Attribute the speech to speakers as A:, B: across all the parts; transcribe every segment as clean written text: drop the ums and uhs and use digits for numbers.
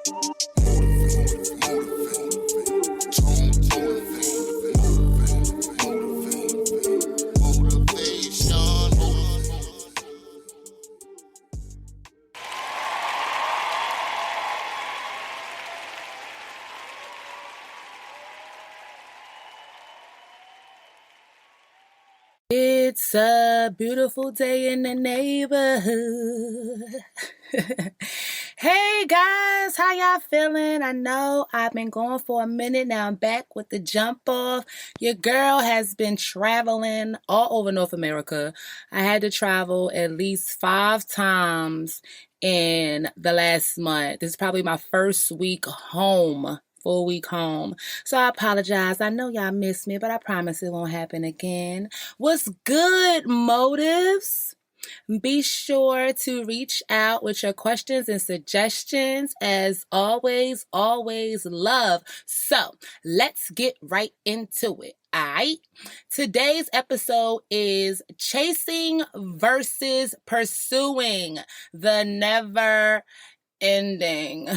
A: It's a beautiful day in the neighborhood. Hey guys, how y'all feeling? I know I've been going for a minute now. I'm back with the jump off. Your girl has been traveling all over North America. I had to travel at least 5 times in the last month. This is probably my first week home. Full week home. So I apologize. I know y'all miss me, but I promise it won't happen again. What's good, motives? Be sure to reach out with your questions and suggestions. As always, always love. So let's get right into it. All right. Today's episode is chasing versus pursuing, the never ending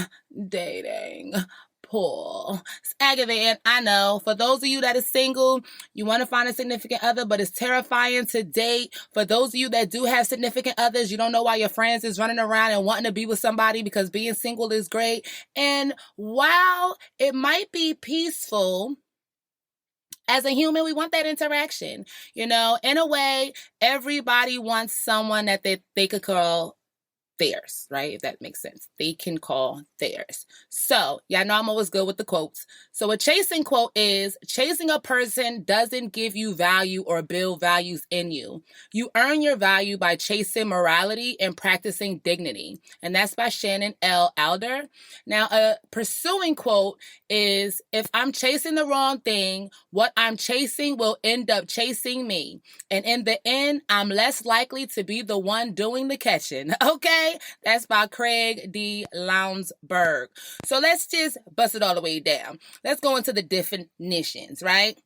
A: dating pool. It's aggravating, I know. For those of you that are single, you want to find a significant other, but it's terrifying to date. For those of you that do have significant others, you don't know why your friends is running around and wanting to be with somebody because being single is great. And while it might be peaceful, as a human, we want that interaction. You know, in a way, everybody wants someone that they could call theirs, right? If that makes sense. They can call theirs. So, y'all know I'm always good with the quotes. So a chasing quote is, chasing a person doesn't give you value or build values in you. You earn your value by chasing morality and practicing dignity. And that's by Shannon L. Alder. Now, a pursuing quote is, if I'm chasing the wrong thing, what I'm chasing will end up chasing me. And in the end, I'm less likely to be the one doing the catching. Okay? That's by Craig D. Lounsberg. So let's just bust it all the way down. Let's go into the definitions, right?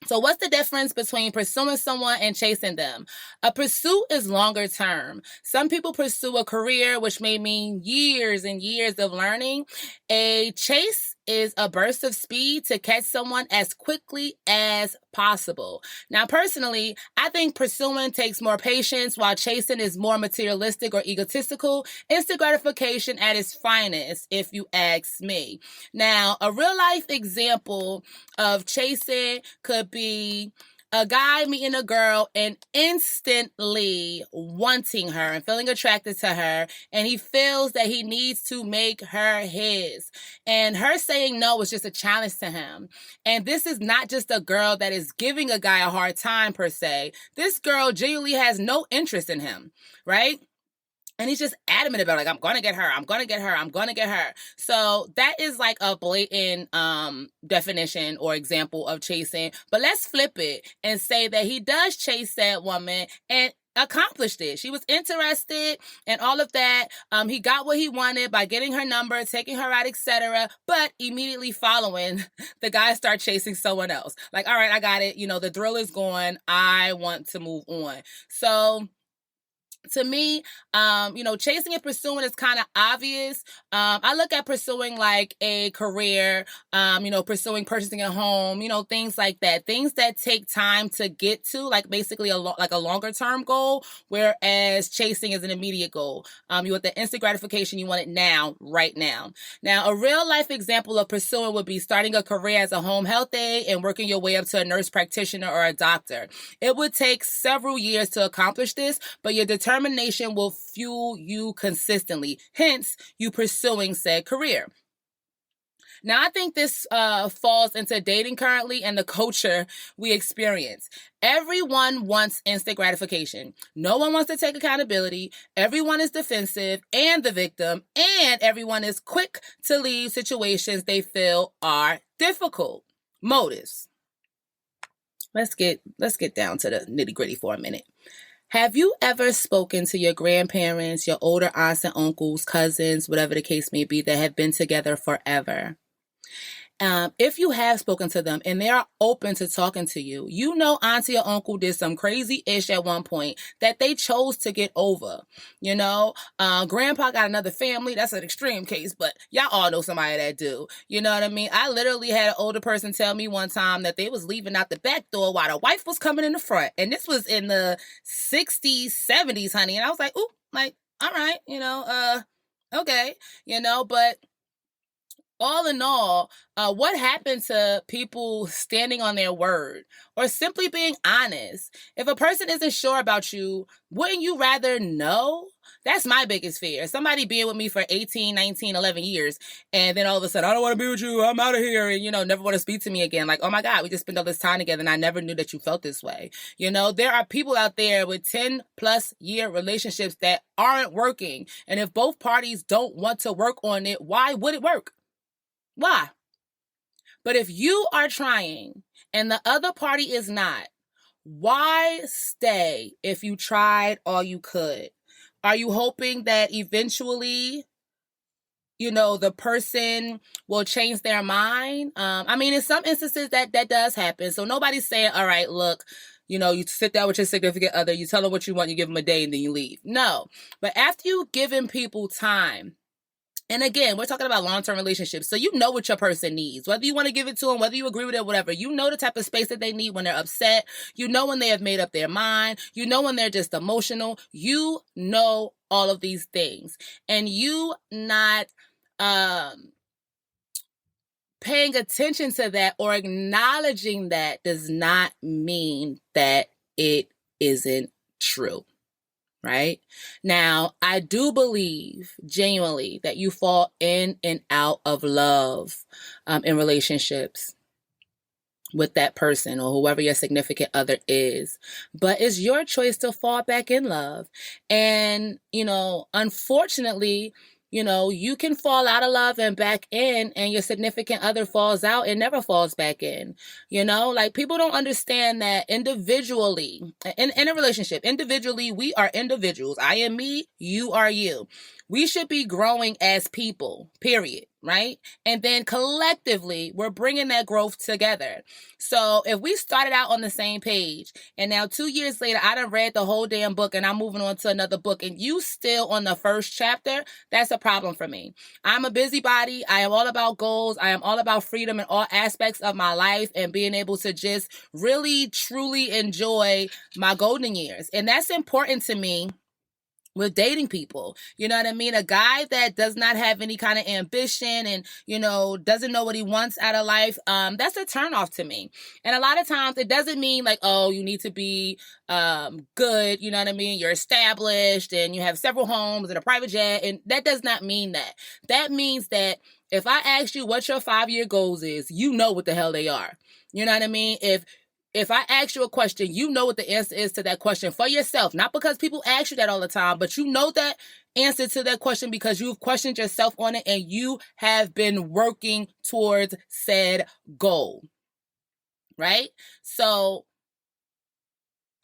A: So what's the difference between pursuing someone and chasing them? A pursuit is longer term. Some people pursue a career, which may mean years and years of learning. A chase is a burst of speed to catch someone as quickly as possible. Now, personally, I think pursuing takes more patience while chasing is more materialistic or egotistical. Instant gratification at its finest, if you ask me. Now, a real life example of chasing could be a guy meeting a girl and instantly wanting her and feeling attracted to her, and he feels that he needs to make her his. And her saying no is just a challenge to him. And this is not just a girl that is giving a guy a hard time per se. This girl genuinely has no interest in him, right? And he's just adamant about it, like, I'm going to get her, I'm going to get her, I'm going to get her. So that is like a blatant definition or example of chasing. But let's flip it and say that he does chase that woman and accomplished it. She was interested and all of that. He got what he wanted by getting her number, taking her out, etc. But immediately following, the guy started chasing someone else. Like, all right, I got it. You know, the thrill is gone. I want to move on. So to me, chasing and pursuing is kind of obvious. I look at pursuing like a career, pursuing purchasing a home, things like that. Things that take time to get to, like basically a longer term goal, whereas chasing is an immediate goal. You want the instant gratification, you want it now, right now. Now, a real life example of pursuing would be starting a career as a home health aide and working your way up to a nurse practitioner or a doctor. It would take several years to accomplish this, but your determination will fuel you consistently. Hence, you pursuing said career. Now, I think this falls into dating currently and the culture we experience. Everyone wants instant gratification. No one wants to take accountability. Everyone is defensive and the victim, and everyone is quick to leave situations they feel are difficult. Motives. Let's get down to the nitty-gritty for a minute. Have you ever spoken to your grandparents, your older aunts and uncles, cousins, whatever the case may be, that have been together forever? If you have spoken to them and they are open to talking to you, you know auntie or uncle did some crazy ish at one point that they chose to get over. You know, grandpa got another family. That's an extreme case, but y'all all know somebody that do. You know what I mean? I literally had an older person tell me one time that they was leaving out the back door while the wife was coming in the front. And this was in the 60s, 70s, honey. And I was like, ooh, like, all right, okay, but all in all, what happened to people standing on their word or simply being honest? If a person isn't sure about you, wouldn't you rather know? That's my biggest fear. Somebody being with me for 18, 19, 11 years, and then all of a sudden, I don't want to be with you, I'm out of here, and, never want to speak to me again. Like, oh my God, we just spent all this time together, and I never knew that you felt this way. There are people out there with 10 plus year relationships that aren't working. And if both parties don't want to work on it, why would it work? Why? But if you are trying and the other party is not, why stay if you tried all you could? Are you hoping that eventually, the person will change their mind? In some instances that does happen. So nobody's saying, all right, look, you sit down with your significant other, you tell them what you want, you give them a day and then you leave. No. But after you've given people time, and again, we're talking about long-term relationships. So you know what your person needs, whether you want to give it to them, whether you agree with it, whatever. You know the type of space that they need when they're upset. You know when they have made up their mind. You know when they're just emotional. You know all of these things. And you not paying attention to that or acknowledging that does not mean that it isn't true. Right? Now, I do believe genuinely that you fall in and out of love in relationships with that person or whoever your significant other is. But it's your choice to fall back in love. And, unfortunately, you can fall out of love and back in, and your significant other falls out and never falls back in. People don't understand that individually, in a relationship, individually, we are individuals. I am me, you are you. We should be growing as people, period, right? And then collectively, we're bringing that growth together. So if we started out on the same page and now 2 years later, I done read the whole damn book and I'm moving on to another book and you still on the first chapter, that's a problem for me. I'm a busybody. I am all about goals. I am all about freedom in all aspects of my life and being able to just really, truly enjoy my golden years. And that's important to me with dating people. You know what I mean? A guy that does not have any kind of ambition and, doesn't know what he wants out of life, that's a turnoff to me. And a lot of times it doesn't mean like, oh, you need to be good, you know what I mean? You're established and you have several homes and a private jet. And that does not mean that. That means that if I ask you what your 5-year goals is, you know what the hell they are. You know what I mean? If I ask you a question, you know what the answer is to that question for yourself. Not because people ask you that all the time, but you know that answer to that question because you've questioned yourself on it and you have been working towards said goal. Right? So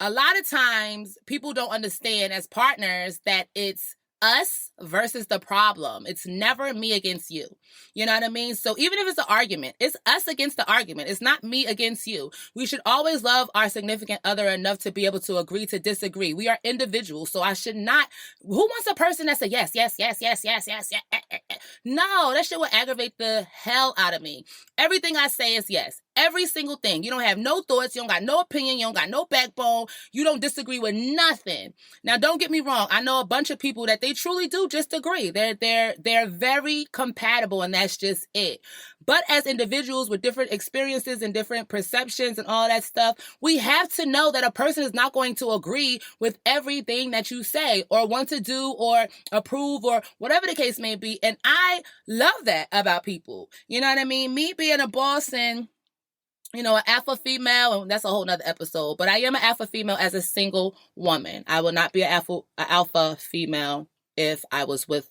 A: a lot of times people don't understand as partners that it's us versus the problem. It's never me against you. You know what I mean? So even if it's an argument, it's us against the argument. It's not me against you. We should always love our significant other enough to be able to agree to disagree. We are individuals. So I should not, who wants a person that's a yes, yes, yes, yes, yes, yes, yes. No, that shit will aggravate the hell out of me. Everything I say is yes. Every single thing. You don't have no thoughts. You don't got no opinion. You don't got no backbone. You don't disagree with nothing. Now, don't get me wrong. I know a bunch of people that they truly do just agree. They're very compatible and that's just it. But as individuals with different experiences and different perceptions and all that stuff, we have to know that a person is not going to agree with everything that you say or want to do or approve or whatever the case may be. And I love that about people. You know what I mean? Me being a boss and an alpha female, and that's a whole nother episode, but I am an alpha female as a single woman. I will not be an alpha female if I was with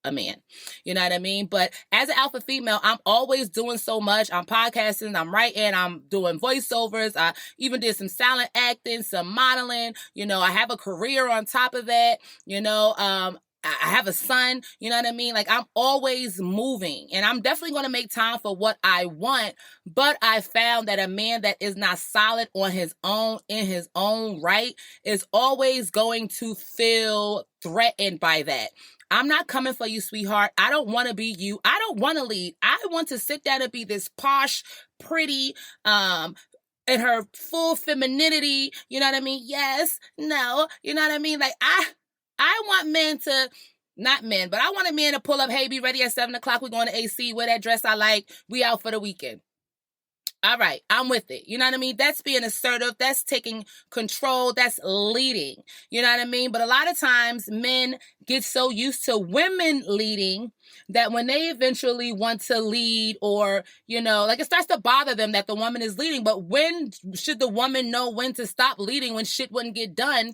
A: a man. You know what I mean? But as an alpha female, I'm always doing so much. I'm podcasting, I'm writing, I'm doing voiceovers. I even did some silent acting, some modeling. I have a career on top of that. I have a son, you know what I mean? Like I'm always moving and I'm definitely going to make time for what I want. But I found that a man that is not solid on his own, in his own right, is always going to feel threatened by that. I'm not coming for you, sweetheart. I don't want to be you. I don't want to lead. I want to sit down and be this posh, pretty, in her full femininity, you know what I mean? Yes, no, you know what I mean? Like I want men to, not men, but I want a man to pull up, hey, be ready at 7 o'clock. We're going to AC, wear that dress I like. We out for the weekend. All right, I'm with it. You know what I mean? That's being assertive. That's taking control. That's leading. You know what I mean? But a lot of times men get so used to women leading that when they eventually want to lead, or, you know, like it starts to bother them that the woman is leading. But when should the woman know when to stop leading when shit wouldn't get done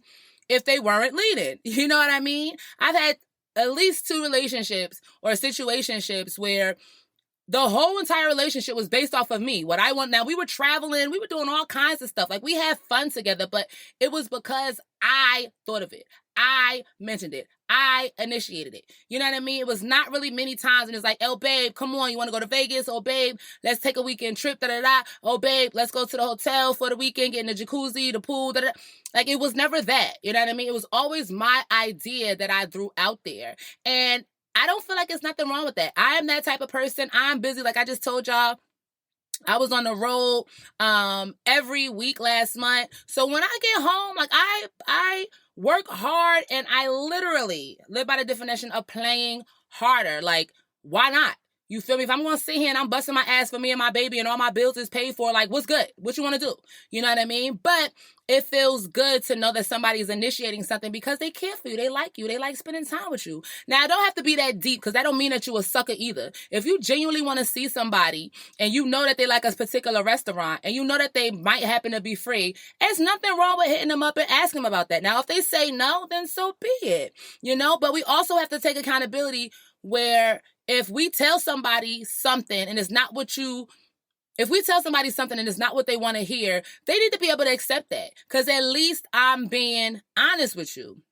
A: if they weren't leading? You know what I mean? I've had at least 2 relationships or situationships where the whole entire relationship was based off of me. What I want now, we were traveling, we were doing all kinds of stuff. Like we had fun together, but it was because I thought of it. I mentioned it. I initiated it. You know what I mean? It was not really many times. And it's like, oh, babe, come on. You want to go to Vegas? Oh, babe, let's take a weekend trip. Da, da, da. Oh, babe, let's go to the hotel for the weekend, get in the jacuzzi, the pool. Da, da. Like it was never that. You know what I mean? It was always my idea that I threw out there. And I don't feel like there's nothing wrong with that. I am that type of person. I'm busy. Like I just told y'all, I was on the road every week last month. So when I get home, like I work hard and I literally live by the definition of playing harder. Like, why not? You feel me? If I'm going to sit here and I'm busting my ass for me and my baby and all my bills is paid for, like, what's good? What you want to do? You know what I mean? But it feels good to know that somebody's initiating something because they care for you. They like you. They like spending time with you. Now, I don't have to be that deep because that don't mean that you a sucker either. If you genuinely want to see somebody and you know that they like a particular restaurant and you know that they might happen to be free, there's nothing wrong with hitting them up and asking them about that. Now, if they say no, then so be it. You know, but we also have to take accountability where if we tell somebody something and it's not what you, if we tell somebody something and it's not what they want to hear, they need to be able to accept that. Because at least I'm being honest with you.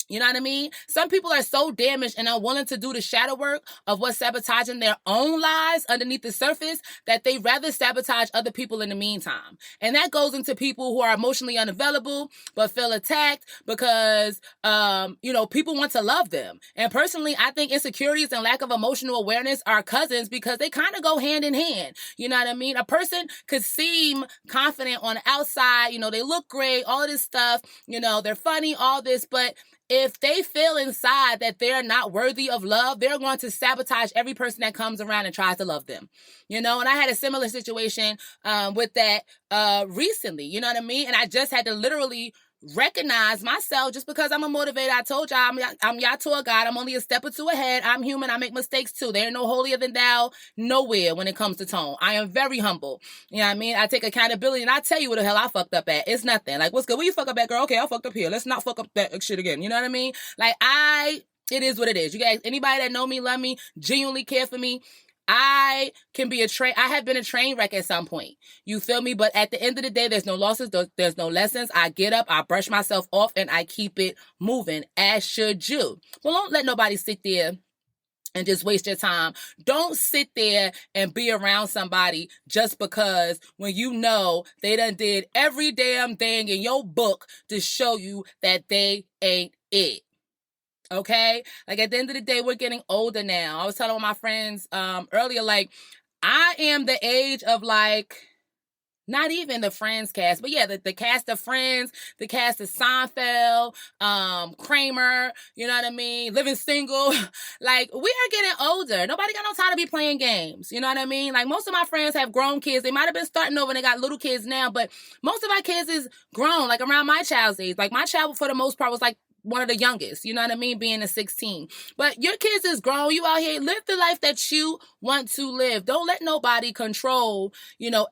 A: You know what I mean? Some people are so damaged and unwilling to do the shadow work of what's sabotaging their own lives underneath the surface that they rather sabotage other people in the meantime. And that goes into people who are emotionally unavailable but feel attacked because, people want to love them. And personally, I think insecurities and lack of emotional awareness are cousins because they kind of go hand in hand. You know what I mean? A person could seem confident on the outside. You know, they look great, all of this stuff. You know, they're funny, all this, but if they feel inside that they're not worthy of love, they're going to sabotage every person that comes around and tries to love them. You know, and I had a similar situation with that recently. You know what I mean? And I just had to literally recognize myself just because I'm a motivator. I told y'all I'm y'all tour guide. I'm only a step or two ahead. I'm human. I make mistakes too. There ain't no holier than thou nowhere when it comes to tone. I am very humble. You know what I mean? I take accountability and I tell you what the hell I fucked up at. It's nothing. Like, what's good? Where you fuck up at, girl? Okay, I fucked up here. Let's not fuck up that shit again. You know what I mean? Like, it is what it is. You guys, anybody that know me, love me, genuinely care for me, I have been a train wreck at some point. You feel me? But at the end of the day, there's no losses. There's no lessons. I get up, I brush myself off, and I keep it moving, as should you. Well, don't let nobody sit there and just waste your time. Don't sit there and be around somebody just because when you know they done did every damn thing in your book to show you that they ain't it. Okay? Like at the end of the day, we're getting older now. I was telling one of my friends earlier, like I am the age of like, not even the Friends cast, but yeah, the cast of Friends, the cast of Seinfeld, Kramer, you know what I mean? Living Single. Like we are getting older. Nobody got no time to be playing games. You know what I mean? Like most of my friends have grown kids. They might have been starting over and they got little kids now, but most of our kids is grown, like around my child's age. Like my child for the most part was like one of the youngest, you know what I mean? Being a 16. But your kids is grown. You out here, live the life that you want to live. Don't let nobody control,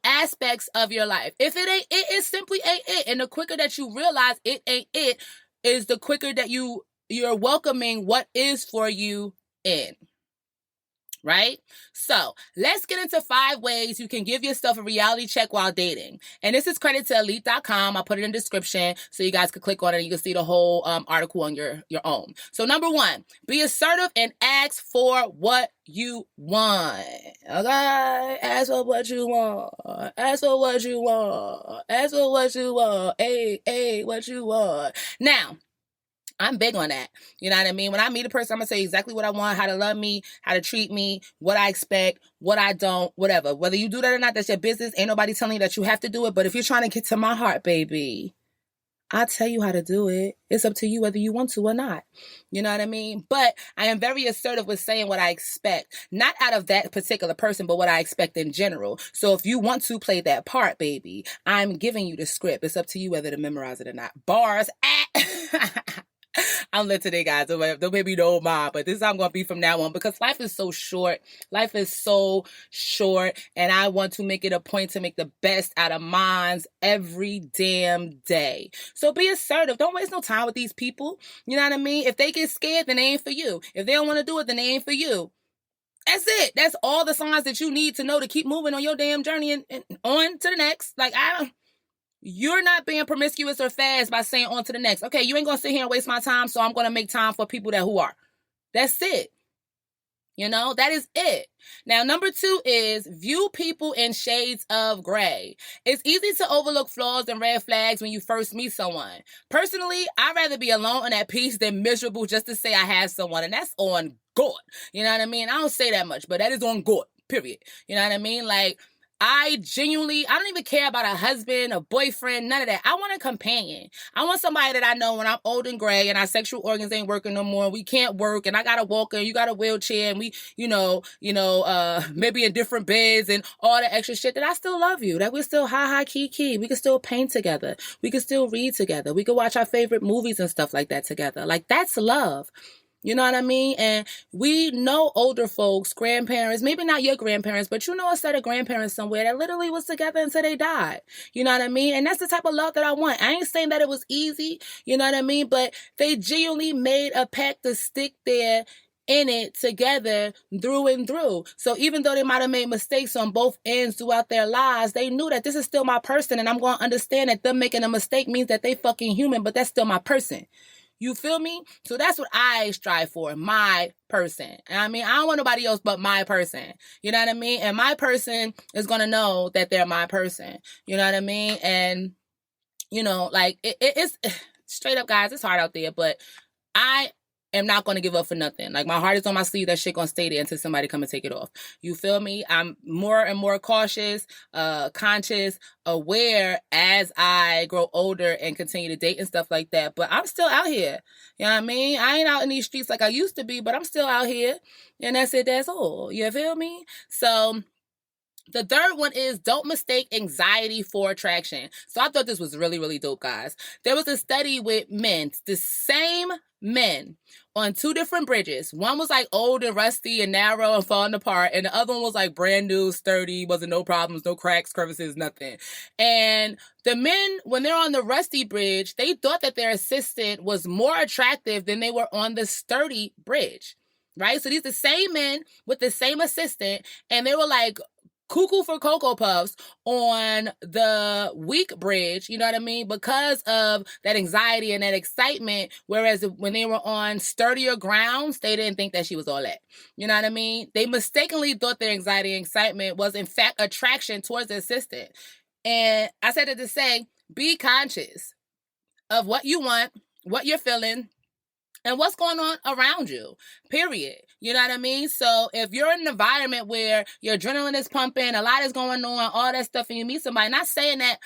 A: aspects of your life. If it ain't it simply ain't it. And the quicker that you realize it ain't it is the quicker that you're welcoming what is for you in. right? So let's get into 5 ways you can give yourself a reality check while dating. And this is credit to elite.com. I'll put it in the description so you guys can click on it and you can see the whole article on your own. So number 1, be assertive and ask for what you want. Okay? Ask for what you want. Ask for what you want. Ask for what you want. Hey, what you want. Now, I'm big on that. You know what I mean? When I meet a person, I'm going to say exactly what I want, how to love me, how to treat me, what I expect, what I don't, whatever. Whether you do that or not, that's your business. Ain't nobody telling you that you have to do it. But if you're trying to get to my heart, baby, I'll tell you how to do it. It's up to you whether you want to or not. You know what I mean? But I am very assertive with saying what I expect. Not out of that particular person, but what I expect in general. So if you want to play that part, baby, I'm giving you the script. It's up to you whether to memorize it or not. Bars. I'm lit today, guys. Don't maybe know mine, but this is how I'm going to be from now on because life is so short. Life is so short, and I want to make it a point to make the best out of mine every damn day. So be assertive. Don't waste no time with these people. You know what I mean? If they get scared, then they ain't for you. If they don't want to do it, then they ain't for you. That's it. That's all the signs that you need to know to keep moving on your damn journey and on to the next. You're not being promiscuous or fast by saying on to the next. Okay, you ain't going to sit here and waste my time, so I'm going to make time for people who are. That's it. You know, that is it. Now, number 2 is view people in shades of gray. It's easy to overlook flaws and red flags when you first meet someone. Personally, I'd rather be alone and at peace than miserable just to say I have someone, and that's on God. You know what I mean? I don't say that much, but that is on God, period. You know what I mean? I don't even care about a husband, a boyfriend, none of that. I want a companion. I want somebody that I know when I'm old and gray and our sexual organs ain't working no more. We can't work and I got a walker and you got a wheelchair and we, maybe in different beds and all the extra shit that I still love you. That we're still high, key. We can still paint together. We can still read together. We can watch our favorite movies and stuff like that together. That's love. You know what I mean? And we know older folks, grandparents, maybe not your grandparents, but you know a set of grandparents somewhere that literally was together until they died. You know what I mean? And that's the type of love that I want. I ain't saying that it was easy, you know what I mean? But they genuinely made a pact to stick there in it together through and through. So even though they might have made mistakes on both ends throughout their lives, they knew that this is still my person and I'm going to understand that them making a mistake means that they fucking human, but that's still my person. You feel me? So that's what I strive for, my person. And I mean, I don't want nobody else but my person. You know what I mean? And my person is going to know that they're my person. You know what I mean? And, it's straight up, guys, it's hard out there, but I am not going to give up for nothing. My heart is on my sleeve. That shit going to stay there until somebody come and take it off. You feel me? I'm more and more cautious, conscious, aware as I grow older and continue to date and stuff like that. But I'm still out here. You know what I mean? I ain't out in these streets like I used to be, but I'm still out here. And that's it. That's all. You feel me? So the third one is don't mistake anxiety for attraction. So I thought this was really, really dope, guys. There was a study with men, the same men on 2 different bridges. One was old and rusty and narrow and falling apart. And the other one was brand new, sturdy, wasn't no problems, no cracks, crevices, nothing. And the men, when they're on the rusty bridge, they thought that their assistant was more attractive than they were on the sturdy bridge, right? So these the same men with the same assistant, and they were cuckoo for Cocoa Puffs on the weak bridge, you know what I mean? Because of that anxiety and that excitement. Whereas when they were on sturdier grounds, they didn't think that she was all that. You know what I mean? They mistakenly thought their anxiety and excitement was in fact attraction towards the assistant. And I said it to say, be conscious of what you want, what you're feeling, and what's going on around you, period. You know what I mean? So if you're in an environment where your adrenaline is pumping, a lot is going on, all that stuff, and you meet somebody, not saying that,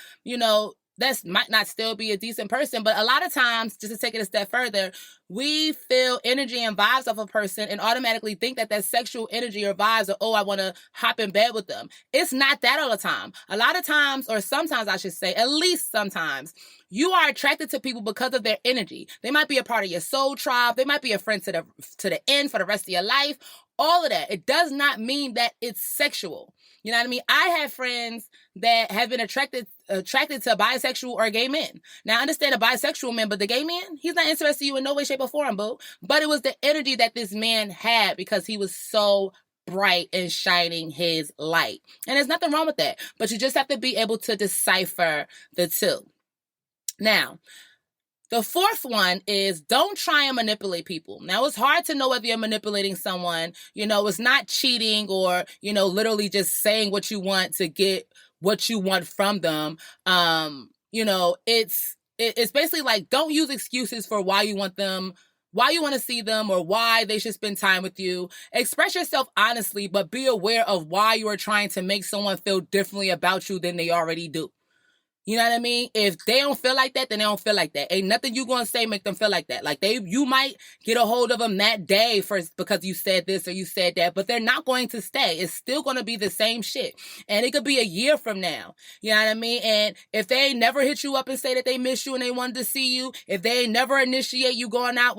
A: that might not still be a decent person, but a lot of times, just to take it a step further, we feel energy and vibes of a person and automatically think that sexual energy or vibes are, oh, I want to hop in bed with them. It's not that all the time. A lot of times, or sometimes I should say, at least sometimes, you are attracted to people because of their energy. They might be a part of your soul tribe. They might be a friend to the end for the rest of your life. All of that. It does not mean that it's sexual. You know what I mean? I have friends that have been attracted to bisexual or gay men. Now, I understand a bisexual man, but the gay man, he's not interested in you in no way, shape, or form, boo. But it was the energy that this man had because he was so bright and shining his light. And there's nothing wrong with that, but you just have to be able to decipher the two. Now, the fourth one is don't try and manipulate people. Now, it's hard to know whether you're manipulating someone. It's not cheating or, literally just saying what you want to get what you want from them. It's basically like, don't use excuses for why you want them, why you want to see them, or why they should spend time with you. Express yourself honestly, but be aware of why you are trying to make someone feel differently about you than they already do. You know what I mean? If they don't feel like that, then they don't feel like that. Ain't nothing you gonna say make them feel like that. Like you might get a hold of them that day first because you said this or you said that, but they're not going to stay. It's still gonna be the same shit. And it could be a year from now. You know what I mean? And if they ain't never hit you up and say that they miss you and they wanted to see you, if they ain't never initiate you going out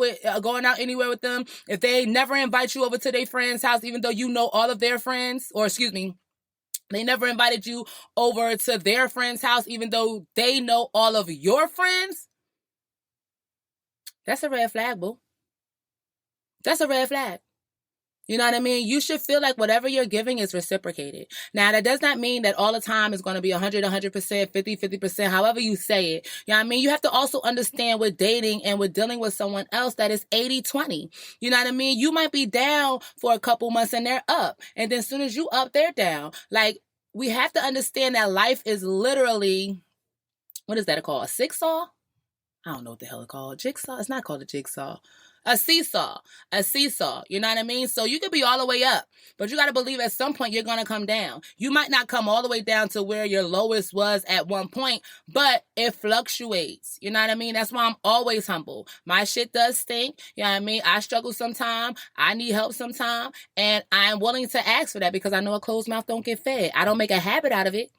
A: anywhere with them, if they ain't never invite you over to their friend's house, even though you know all of their friends, they never invited you over to their friend's house, even though they know all of your friends. That's a red flag, boo. That's a red flag. You know what I mean? You should feel like whatever you're giving is reciprocated. Now, that does not mean that all the time is going to be 100%, 50%, however you say it. You know what I mean? You have to also understand with dating and with dealing with someone else that is 80-20. You know what I mean? You might be down for a couple months and they're up. And then as soon as you up, they're down. Like, we have to understand that life is literally, what is that called? A seesaw? I don't know what the hell it's called. Jigsaw? It's not called a jigsaw. A seesaw. You know what I mean? So you could be all the way up, but you got to believe at some point you're going to come down. You might not come all the way down to where your lowest was at one point, but it fluctuates. You know what I mean? That's why I'm always humble. My shit does stink. You know what I mean? I struggle sometimes. I need help sometimes. And I'm willing to ask for that because I know a closed mouth don't get fed. I don't make a habit out of it,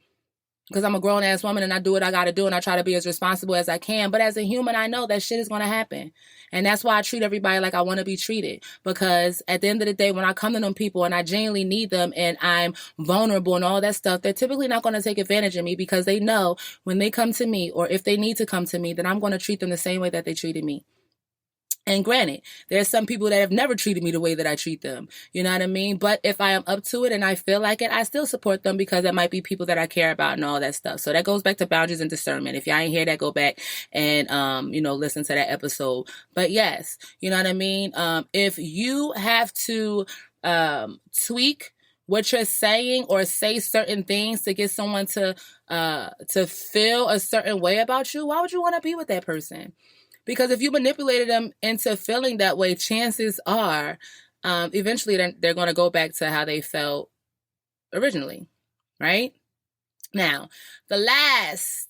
A: because I'm a grown-ass woman and I do what I got to do and I try to be as responsible as I can. But as a human, I know that shit is going to happen. And that's why I treat everybody like I want to be treated. Because at the end of the day, when I come to them people and I genuinely need them and I'm vulnerable and all that stuff, they're typically not going to take advantage of me because they know when they come to me, or if they need to come to me, then I'm going to treat them the same way that they treated me. And granted, there's some people that have never treated me the way that I treat them. You know what I mean? But if I am up to it and I feel like it, I still support them because it might be people that I care about and all that stuff. So that goes back to boundaries and discernment. If y'all ain't hear that, go back and, listen to that episode. But yes, you know what I mean? If you have to tweak what you're saying or say certain things to get someone to feel a certain way about you, why would you want to be with that person? Because if you manipulated them into feeling that way, chances are eventually they're going to go back to how they felt originally, right? Now, the last,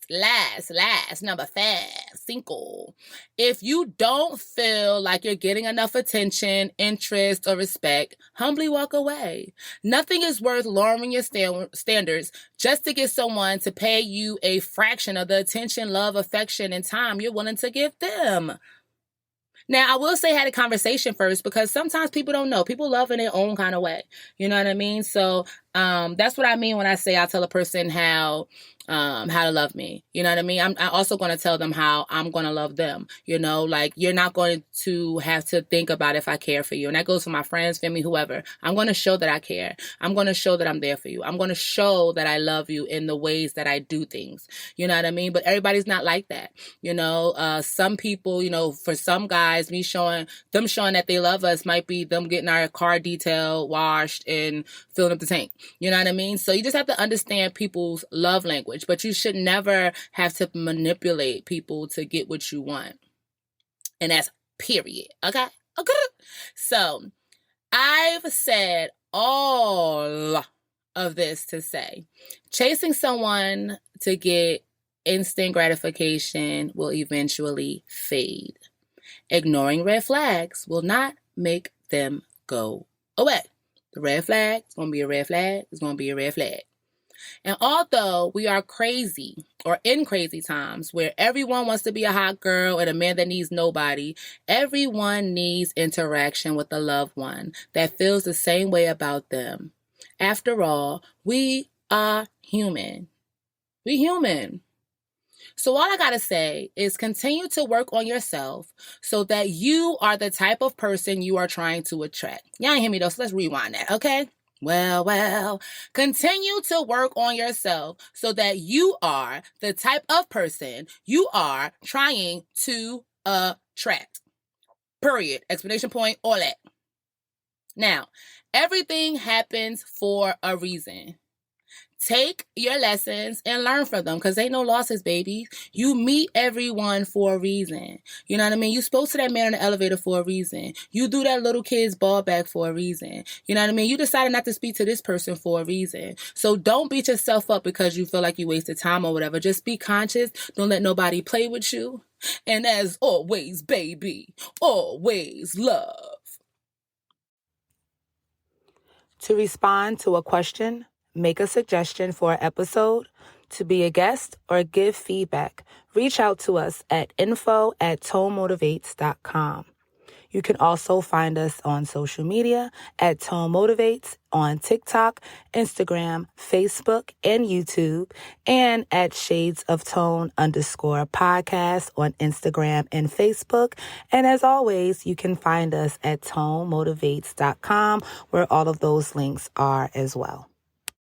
A: number 5, 5. If you don't feel like you're getting enough attention, interest, or respect, humbly walk away. Nothing is worth lowering your standards just to get someone to pay you a fraction of the attention, love, affection, and time you're willing to give them. Now, I will say had a conversation first because sometimes people don't know. People love in their own kind of way. You know what I mean? So that's what I mean when I say I tell a person how to love me. You know what I mean? I'm also going to tell them how I'm going to love them. You know, like you're not going to have to think about if I care for you. And that goes for my friends, family, whoever. I'm going to show that I care. I'm going to show that I'm there for you. I'm going to show that I love you in the ways that I do things. You know what I mean? But everybody's not like that. You know, some people, you know, for some guys, showing that they love us might be them getting our car detailed, washed, and filling up the tank. You know what I mean? So you just have to understand people's love language, but you should never have to manipulate people to get what you want. And that's period. Okay? So I've said all of this to say, chasing someone to get instant gratification will eventually fade. Ignoring red flags will not make them go away. The red flag is going to be a red flag. It's going to be a red flag. And although we are crazy or in crazy times where everyone wants to be a hot girl and a man that needs nobody, everyone needs interaction with a loved one that feels the same way about them. After all, we are human. We human. So all I got to say is continue to work on yourself so that you are the type of person you are trying to attract. Y'all ain't hear me though, so let's rewind that, okay? Well, continue to work on yourself so that you are the type of person you are trying to attract. Period. Explanation point, all that. Now, everything happens for a reason. Take your lessons and learn from them because ain't no losses, baby. You meet everyone for a reason. You know what I mean? You spoke to that man in the elevator for a reason. You do that little kid's ball back for a reason. You know what I mean? You decided not to speak to this person for a reason. So don't beat yourself up because you feel like you wasted time or whatever. Just be conscious. Don't let nobody play with you. And as always, baby, always love. To respond to a question, make a suggestion for an episode, to be a guest, or give feedback, reach out to us at info@tonemotivates.com. You can also find us on social media at Tone Motivates on TikTok, Instagram, Facebook, and YouTube, and at Shades of Tone _podcast on Instagram and Facebook. And as always, you can find us at tonemotivates.com, where all of those links are as well.